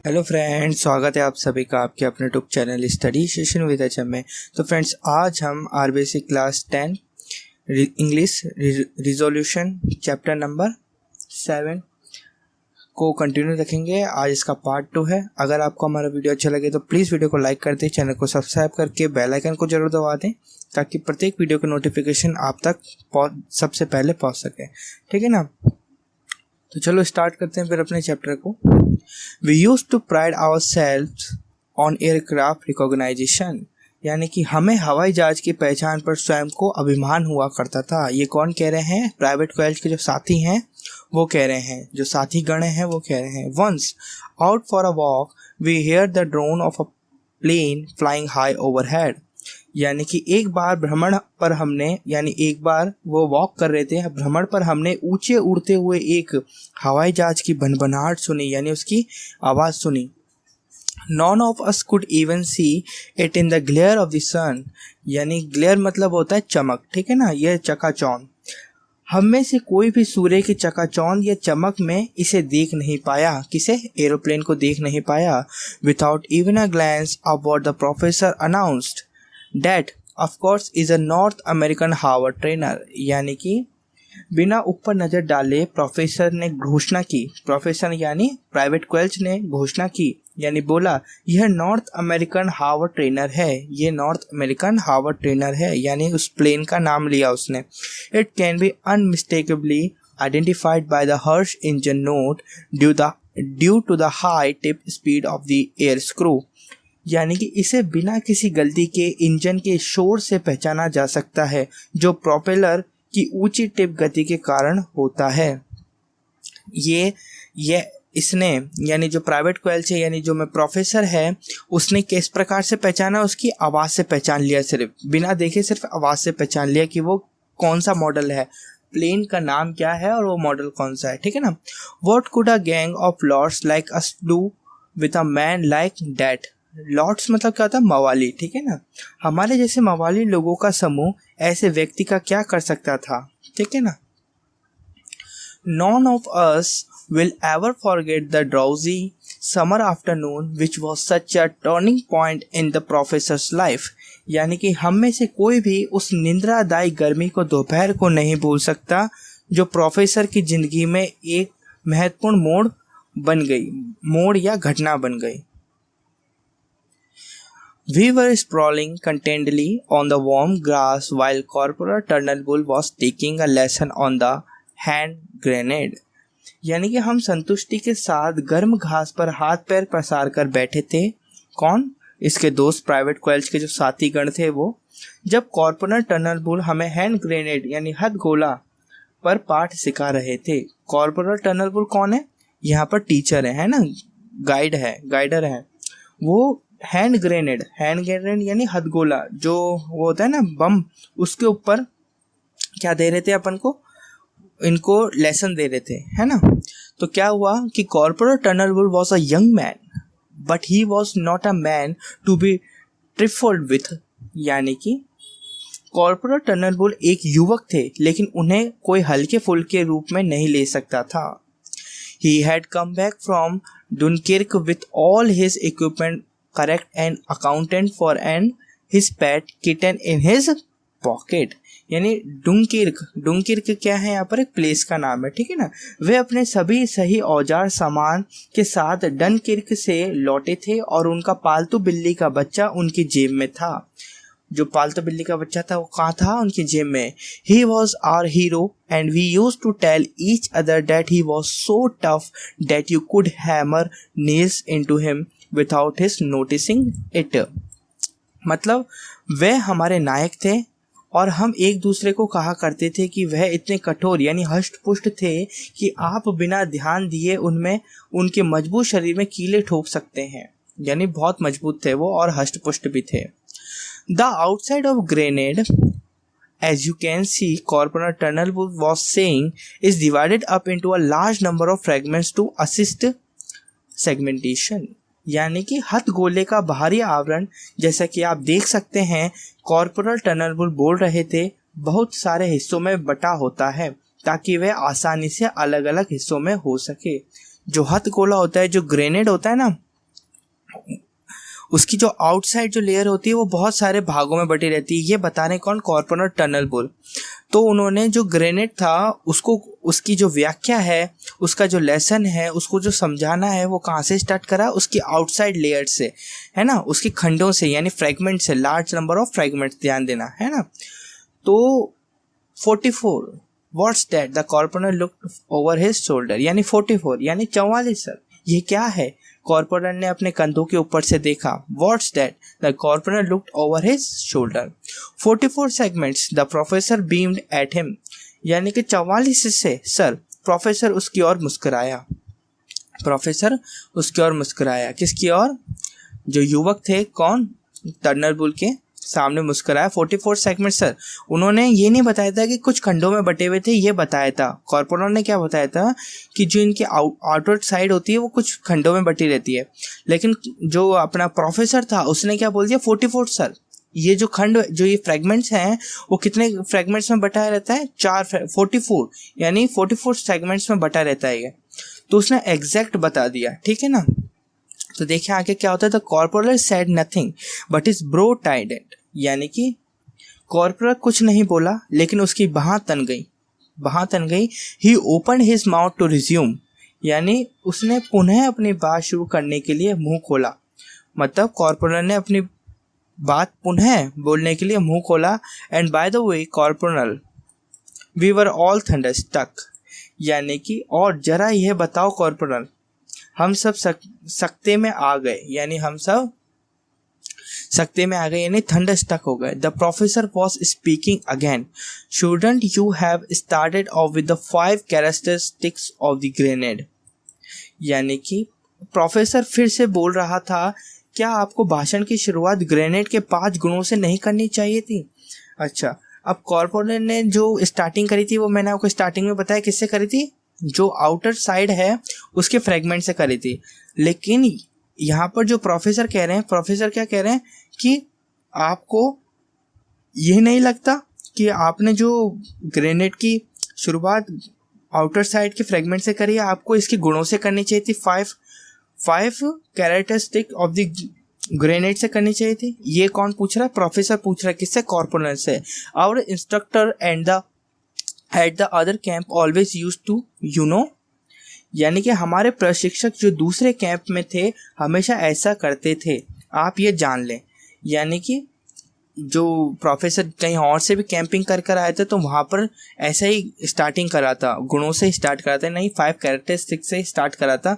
Hello friends, स्वागत है आप सभी का आपके अपने YouTube channel study session with HM में। तो फ्रेंड्स, आज हम RBSC class 10 English resolution chapter number 7 को कंटिन्यू रखेंगे। आज इसका पार्ट 2 है। अगर आपको हमारा वीडियो अच्छा लगे तो प्लीज़ वीडियो को लाइक कर दें, चैनल को सब्सक्राइब करके बेल आइकन को जरूर दबा दें ताकि प्रत्येक वीडियो का नोटिफिकेशन आप तक सबसे पहले पहुँच सके। ठीक है ना। तो चलो स्टार्ट करते हैं फिर अपने चैप्टर को। We used to pride ourselves on aircraft recognition, यानी कि हमें हवाई जहाज की पहचान पर स्वयं को अभिमान हुआ करता था। ये कौन कह रहे हैं? प्राइवेट कॉलेज के जो साथी हैं वो कह रहे हैं, जो साथी गण हैं वो कह रहे हैं। Once out for a walk, we heard the drone of a plane flying high overhead, यानी कि एक बार भ्रमण पर हमने, यानी एक बार वो वॉक कर रहे थे, भ्रमण पर हमने ऊंचे उड़ते हुए एक हवाई जहाज की भनभनाहट सुनी, यानी उसकी आवाज़ सुनी। None of us could even see it in the glare of the sun, यानी ग्लेयर मतलब होता है चमक। ठीक है ना, यह चकाचौंध। हम में से कोई भी सूर्य की चकाचौंध या चमक में इसे देख नहीं पाया। किसे? एरोप्लेन को देख नहीं पाया। Without even a glance upward, the professor announced that of course is a North American Harvard trainer, यानी कि बिना ऊपर नज़र डाले प्रोफेसर ने घोषणा की। प्रोफेसर यानी प्राइवेट कॉलेज ने घोषणा की, यानी बोला यह नॉर्थ अमेरिकन हार्वर्ड ट्रेनर है, ये नॉर्थ अमेरिकन हार्वर्ड ट्रेनर है, यानी उस प्लेन का नाम लिया उसने। It can be unmistakably identified by the harsh engine note due to the high tip speed of the air screw, यानी कि इसे बिना किसी गलती के इंजन के शोर से पहचाना जा सकता है जो प्रोपेलर की ऊंची टिप गति के कारण होता है। ये इसने, यानी जो प्राइवेट कॉलेज है, यानी जो मैं प्रोफेसर है, उसने किस प्रकार से पहचाना? उसकी आवाज़ से पहचान लिया, सिर्फ बिना देखे सिर्फ आवाज़ से पहचान लिया कि वो कौन सा मॉडल है, प्लेन का नाम क्या है और वो मॉडल कौन सा है। ठीक है ना। What could a gang of lords like us do with a man like that? Lords मतलब क्या होता है? मवाली। ठीक है ना। हमारे जैसे मवाली लोगों का समूह ऐसे व्यक्ति का क्या कर सकता था? ठीक है ना। None of us will ever forget the drowsy summer afternoon which was such a turning point in the professor's life, यानी कि हम में से कोई भी उस निंद्रादायी गर्मी को दोपहर को नहीं भूल सकता जो प्रोफेसर की जिंदगी में एक महत्वपूर्ण मोड़ या घटना बन गई। We were sprawling contentedly on the warm grass while Corporal Turnbull was taking a lesson on the hand grenade, यानी कि हम संतुष्टि के साथ गर्म घास पर हाथ पैर पसार कर बैठे थे। कौन? इसके दोस्त प्राइवेट कॉलेज के जो साथी गण थे वो। जब कॉर्पोरल टर्नबुल हमें हैंड ग्रेनेड यानी हथगोला पर पाठ सिखा रहे थे। कॉर्पोरल टर्नबुल कौन है? यहाँ पर टीचर है ना, गाइडर है वो। हैंड ग्रेनेड यानी हथगोला, जो वो होता है ना बम, उसके ऊपर क्या दे रहे थे अपन को? इनको लेसन दे रहे थे, है ना। तो क्या हुआ कि corporal Turnbull was a young man but he was not a man to be trifled with, यानी कि कॉर्पोरल टर्नबुल एक युवक थे लेकिन उन्हें कोई हल्के फुल्के रूप में नहीं ले सकता था। He had come back from Dunkirk with all his equipment correct and accounted for and his pet kitten in his pocket, यानी डुनकिर्क क्या है? यहाँ पर एक प्लेस का नाम है। ठीक है ना। वे अपने सभी सही औजार सामान के साथ डनकिर्क से लौटे थे और उनका पालतू बिल्ली का बच्चा उनकी जेब में था। जो पालतू बिल्ली का बच्चा था वो कहाँ था? उनकी जेब में। He was our hero and we used to tell each other that he was so tough that you could hammer nails into him without his noticing it, मतलब वह हमारे नायक थे और हम एक दूसरे को कहा करते थे कि वह इतने कठोर यानी हष्ट-पुष्ट थे कि आप बिना ध्यान दिए उनमें उनके मजबूत शरीर में कीले ठोक सकते हैं, यानी बहुत मजबूत थे वो और हष्ट-पुष्ट भी थे। The outside of grenade, as you can see, Corporal Turnbull was saying, is divided up into a large number of fragments to assist segmentation, यानी कि हथगोले का बाहरी आवरण, जैसा कि आप देख सकते हैं कॉर्पोरल टर्नबुल बोल रहे थे, बहुत सारे हिस्सों में बटा होता है ताकि वह आसानी से अलग अलग हिस्सों में हो सके। जो हथगोला होता है, जो ग्रेनेड होता है ना, उसकी जो आउटसाइड जो लेयर होती है वो बहुत सारे भागों में बटी रहती है। ये बता रहे कौन? Corporal tunnel bull. तो उन्होंने जो ग्रेनेड था उसको, उसकी जो व्याख्या है, उसका जो लेसन है, उसको जो समझाना है वो कहाँ से स्टार्ट करा? उसकी आउटसाइड लेयर से, है ना, उसके खंडों से, यानी फ्रेगमेंट से, लार्ज नंबर ऑफ फ्रेगमेंट्स, ध्यान देना, है ना। तो 44, what's that? The corporal looked over his shoulder, यानी 44 यानी 44 सर, ये क्या है? कॉर्पोरल ने अपने कंधों के ऊपर से देखा। What's that? The corporal looked over his shoulder. 44 segments, the professor beamed at him, यानी कि 44 से सर। प्रोफेसर उसकी ओर मुस्कुराया। प्रोफेसर उसकी ओर मुस्कुराया, किसकी ओर? जो युवक थे, कौन? टर्नर बुल के सामने मुस्कुराया। 44 सेगमेंट सर। उन्होंने ये नहीं बताया था कि कुछ खंडों में बटे हुए थे, ये बताया था। कॉर्पोरल ने क्या बताया था कि जो इनकी आउटर साइड होती है वो कुछ खंडों में बटी रहती है। लेकिन जो अपना प्रोफेसर था उसने क्या बोल दिया? 44 सर। ये जो खंड, जो ये फ्रेगमेंट्स हैं, वो कितने फ्रेगमेंट्स में बटा रहता है? 44, यानी 44 सेगमेंट्स में बटा रहता है ये। तो उसने एग्जैक्ट बता दिया, ठीक है ना। तो देखिए आगे क्या होता है। The corporal said nothing but his brow टाइडेड, यानी कि कॉर्पोरल कुछ नहीं बोला लेकिन उसकी बाह तन गई। He open his mouth to resume, यानी उसने पुनः अपनी बात शुरू करने के लिए मुंह खोला। मतलब कॉर्पोरल ने अपनी बात पुनः बोलने के लिए मुंह खोला। And by the way corporal, we were all thunderstruck, यानी कि और जरा यह बताओ कॉर्पोरल, हम सब सकते में आ गए, यानी हम सब सकते में आ गए, यानी थंडरस्टक हो गए। The professor was speaking again. Shouldn't you have started off with the 5 characteristics of the grenade, यानी कि प्रोफेसर फिर से बोल रहा था, क्या आपको भाषण की शुरुआत ग्रेनेड के 5 गुणों से नहीं करनी चाहिए थी? अच्छा, अब कॉर्पोरल ने जो स्टार्टिंग करी थी वो मैंने आपको स्टार्टिंग में बताया किससे करी थी? जो आउटर साइड है उसके फ्रेगमेंट से करी थी। लेकिन यहाँ पर जो प्रोफेसर कह रहे हैं, प्रोफेसर क्या कह रहे हैं कि आपको ये नहीं लगता कि आपने जो ग्रेनेड की शुरुआत आउटर साइड के फ्रेगमेंट से करी है, आपको इसके गुणों से करनी चाहिए थी? 5 कैरेक्टरिस्टिक ऑफ द ग्रेनेड से करनी चाहिए थी। ये कौन पूछ रहा है? प्रोफेसर पूछ रहा है। किससे? कॉर्पोरल से। Our instructor and the at the other camp always use to you know, यानी कि हमारे प्रशिक्षक जो दूसरे कैंप में थे हमेशा ऐसा करते थे, आप ये जान लें। यानी कि जो प्रोफेसर कहीं और से भी कैंपिंग कर आए थे तो वहाँ पर ऐसा ही स्टार्टिंग करा था, गुणों से स्टार्ट करा था, नहीं 5 कैरेक्टरिस्टिक्स से स्टार्ट करा था।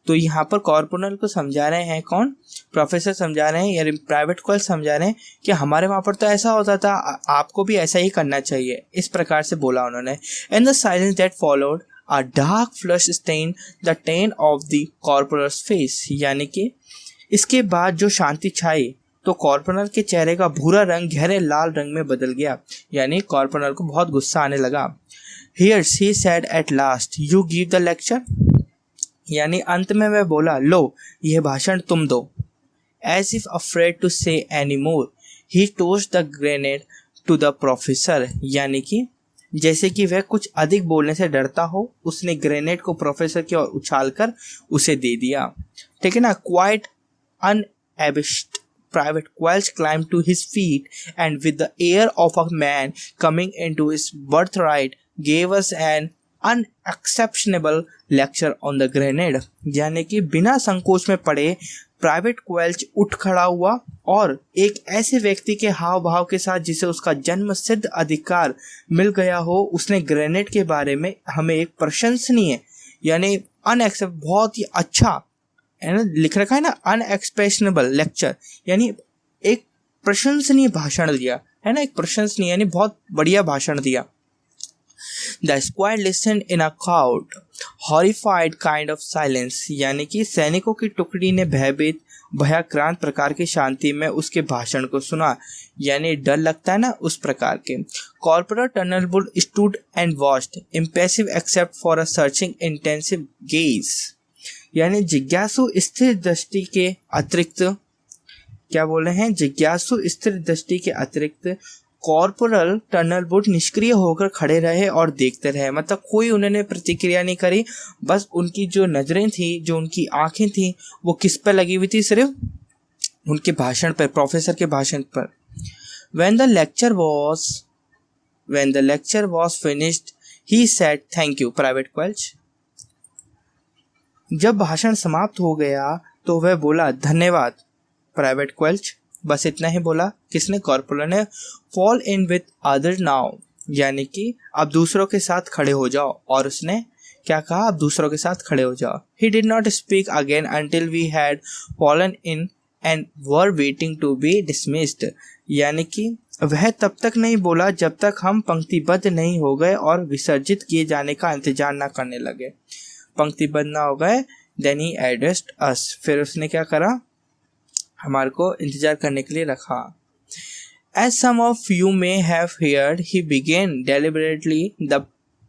तो यहाँ पर कॉर्पोरल को समझा रहे हैं, कौन? प्रोफेसर समझा रहे हैं, या प्राइवेट कॉल समझा रहे हैं कि हमारे वहाँ पर तो ऐसा होता था, आपको भी ऐसा ही करना चाहिए। इस प्रकार से बोला उन्होंने। And the silence that followed, a dark flush stained the tan of the corporal's face, यानी कि इसके बाद जो शांति छाई तो कॉर्पोरल के चेहरे का भूरा रंग गहरे लाल रंग में बदल गया, यानी कॉर्पोरल को बहुत गुस्सा आने लगा। Here he said at last, you give the lecture, यानी अंत में वह बोला, लो यह भाषण तुम दो। As if afraid to say any more, he tossed the grenade to the professor, यानी कि जैसे कि वह कुछ अधिक बोलने से डरता हो, उसने ग्रेनेड को प्रोफेसर की ओर उछालकर उसे दे दिया। ठीक है ना। Quite unabashed private Quelch climb to his feet and with the air of a man coming into his birthright gave us an unexceptionable lecture on the grenade, यानी कि बिना संकोच में पड़े प्राइवेट क्वेल्च उठ खड़ा हुआ और एक ऐसे व्यक्ति के हाव भाव के साथ जिसे उसका जन्म सिद्ध अधिकार मिल गया हो, उसने ग्रेनेड के बारे में हमें एक प्रशंसनीय, यानी अनएक्सेप्ट, बहुत ही अच्छा, है ना, लिख रखा है ना, अनएक्सप्रेशनेबल लेक्चर, यानी एक प्रशंसनीय भाषण दिया, है ना, एक प्रशंसनीय यानी बहुत बढ़िया भाषण दिया। The squad listened in a cowed, horrified kind of silence, यानी कि सैनिकों की टुकड़ी ने भयभीत भयाक्रांत प्रकार की शांति में उसके भाषण को सुना, यानी डर लगता है ना उस प्रकार के। Corporal Turnbull stood and watched impassive except for a searching intensive gaze, यानी जिज्ञासु स्थिर दृष्टि के अतिरिक्त, क्या बोल रहे हैं, जिज्ञासु स्थिर दृष्टि के अतिरिक्त कॉर्पोरल टर्नलवुड निष्क्रिय होकर खड़े रहे और देखते रहे, मतलब कोई उन्होंने प्रतिक्रिया नहीं करी। बस उनकी जो नजरें थी, जो उनकी आंखें थी, वो किस पर लगी हुई थी? सिर्फ उनके भाषण पर, प्रोफेसर के भाषण पर। When the lecture was finished, he said, "Thank you, Private Quelch." जब भाषण समाप्त हो गया तो वह बोला, धन्यवाद प्राइवेट क्वेल्च। बस इतना ही बोला। किसने? कॉर्पोरल ने। Fall in with other now, यानी कि अब दूसरों के साथ खड़े हो जाओ। और उसने क्या कहा? अब दूसरों के साथ खड़े हो जाओ। He did not speak again until we had fallen in and were waiting to be dismissed, यानी कि वह तब तक नहीं बोला जब तक हम पंक्तिबद्ध नहीं हो गए और विसर्जित किए जाने का इंतजार ना करने लगे। पंक्तिबद्ध ना हो गए, then he addressed us, फिर उसने क्या करा? हमारे को इंतजार करने के लिए रखा। As some of you may have heard, he began deliberately, the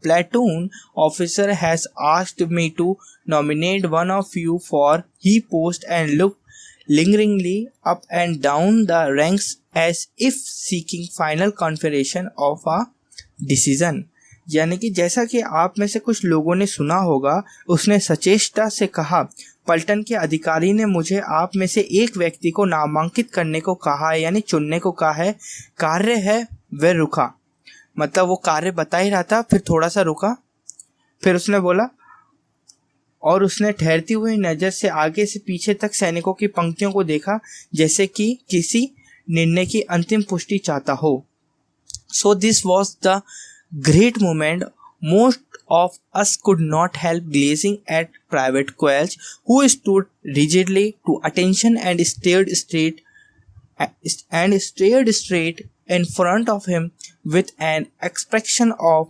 platoon officer has asked me to nominate one of you for he post and looked lingeringly up and down the ranks as if seeking final confirmation of a decision, यानी कि जैसा कि आप में से कुछ लोगों ने सुना होगा, उसने सचेष्टा से कहा, पलटन के अधिकारी ने मुझे आप में से एक व्यक्ति को नामांकित करने को कहा है, यानी चुनने को कहा है। कार्य है। वह रुका, मतलब वो कार्य बता ही रहा था, फिर थोड़ा सा रुका, फिर उसने बोला, और उसने ठहरती हुई नज़र से आगे से पीछे तक सैनिकों की पंक्तियों को देखा, जैसे कि किसी निर्णय की अंतिम पुष्टि चाहता हो। So this was the great moment. Most of us could not help gazing at Private Quelch, who stood rigidly to attention and stared straight in front of him with an expression of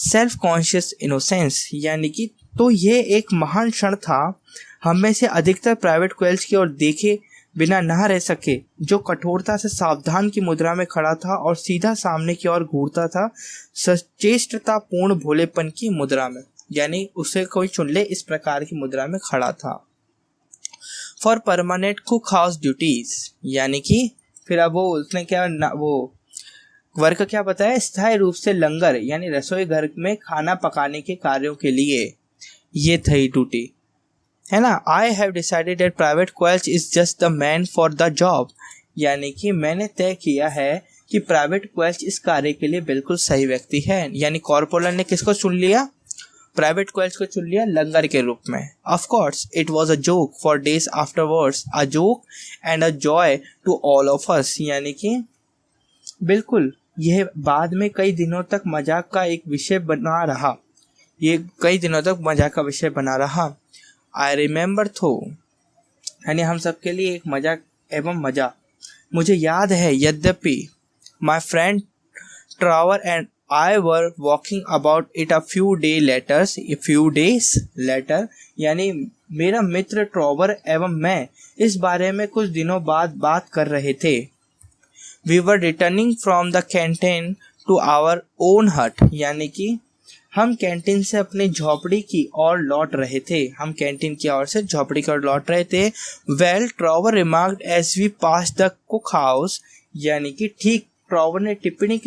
self-conscious innocence, यानी कि तो ये एक महान क्षण था। हम में से अधिकतर प्राइवेट क्वेल्च की ओर देखे बिना ना रह सके, जो कठोरता से सावधान की मुद्रा में खड़ा था और सीधा सामने की ओर घूरता था, सचेष्टता पूर्ण भोलेपन की मुद्रा में, यानी उसे कोई चुन ले इस प्रकार की मुद्रा में खड़ा था। For permanent cook house duties, यानी कि फिर अब वो उसने क्या वो वर्क क्या बताया? स्थायी रूप से लंगर यानी रसोई घर में खाना पकाने के कार्यों के लिए ये थी ड्यूटी, है ना। I have decided that private Quelch is just the man for the job, यानी कि मैंने तय किया है कि प्राइवेट क्वेल्च इस कार्य के लिए बिल्कुल सही व्यक्ति है। यानी कॉर्पोरल ने किसको चुन लिया? प्राइवेट क्वेल्च को चुन लिया लंगर के रूप में। Of course it was a joke for days afterwards, a joke and a joy to all of us, यानी कि बिल्कुल यह बाद में कई दिनों तक मजाक का एक विषय बना रहा। ये कई दिनों तक मजाक का विषय बना रहा। आई रिमेंबर थो, यानी हम सबके लिए एक मजाक एवं मजा। मुझे याद है, यद्यपि my friend Trevor and I were walking about it a few days later, यानी मेरा मित्र ट्रावर एवं मैं इस बारे में कुछ दिनों बाद बात कर रहे थे। We were returning from the canteen to our own hut, यानी कि हम कैंटीन से अपनी झोपड़ी की ओर लौट रहे थे। हम कैंटीन की ओर से झोपड़ी की ओर लौट रहे थे। Well Trevor remarked as we pass the cook house, यानी कि ट्रावर ने टिप्पणी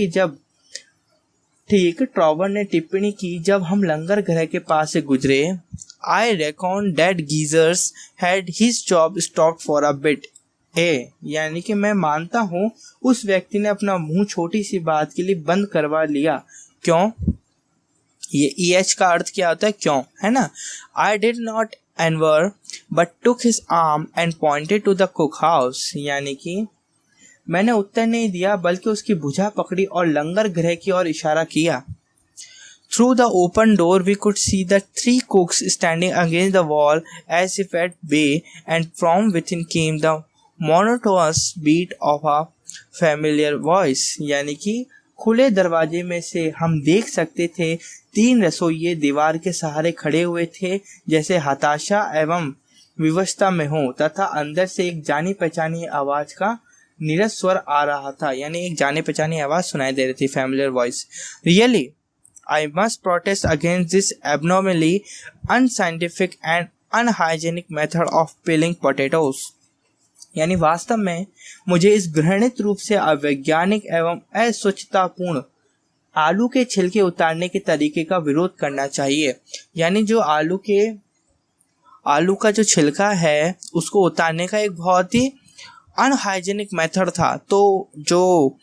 की जब हम लंगर घर के पास से गुजरे। I reckon that geezer's had his job stopped for a bit, यानी कि मैं मानता हूँ उस व्यक्ति ने अपना मुंह छोटी सी बात के लिए बंद करवा लिया। क्यों? ये EH का अर्थ क्या होता है? क्यों, है ना। I did not answer but took his arm and pointed to the cook house, यानी कि मैंने उत्तर नहीं दिया बल्कि उसकी भुजा पकड़ी और लंगर गृह की ओर इशारा किया। Through the open door we could see the 3 cooks standing against the wall as if at bay, and from within came the monotonous beat of a familiar voice, यानी कि खुले दरवाजे में से हम देख सकते थे 3 रसोइये दीवार के सहारे खड़े हुए थे, जैसे हताशा एवं विवशता में हो, तथा अंदर से एक जानी पहचानी आवाज का नीरस स्वर आ रहा था, यानी एक जानी पहचानी आवाज सुनाई दे रही थी, familiar voice. Really I must protest against this abnormally unscientific and unhygienic method of peeling potatoes, यानी वास्तव में मुझे इस घृणित रूप से अवैज्ञानिक एवं अस्वच्छतापूर्ण आलू के छिलके उतारने के तरीके का विरोध करना चाहिए। यानी जो आलू का जो छिलका है उसको उतारने का एक बहुत ही अनहाइजेनिक मेथड था। तो जो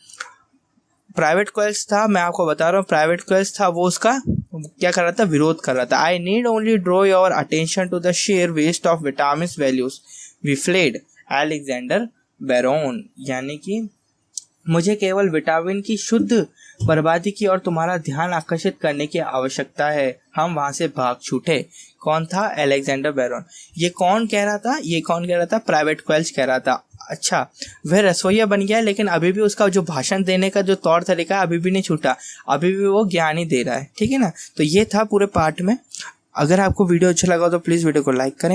प्राइवेट कॉलेज था, मैं आपको बता रहा हूँ, प्राइवेट कॉलेज था, वो उसका क्या कर रहा था, विरोध कर रहा था। I need only draw your attention to the sheer waste of vitamin values we fled Alexander Baron. यानी कि मुझे केवल विटामिन की शुद्ध बर्बादी की और तुम्हारा ध्यान आकर्षित करने की आवश्यकता है। हम वहां से भाग छूटे। कौन था? Alexander Baron. ये कौन कह रहा था? प्राइवेट क्वेल्च कह रहा था। अच्छा, वह रसोइया बन गया, लेकिन अभी भी उसका जो भाषण देने का जो तौर तरीका है अभी भी नहीं छूटा, अभी भी वो ज्ञान ही दे रहा है। ठीक है ना। तो ये था पूरे पार्ट में। अगर आपको वीडियो अच्छा लगा तो प्लीज़ वीडियो को लाइक करें।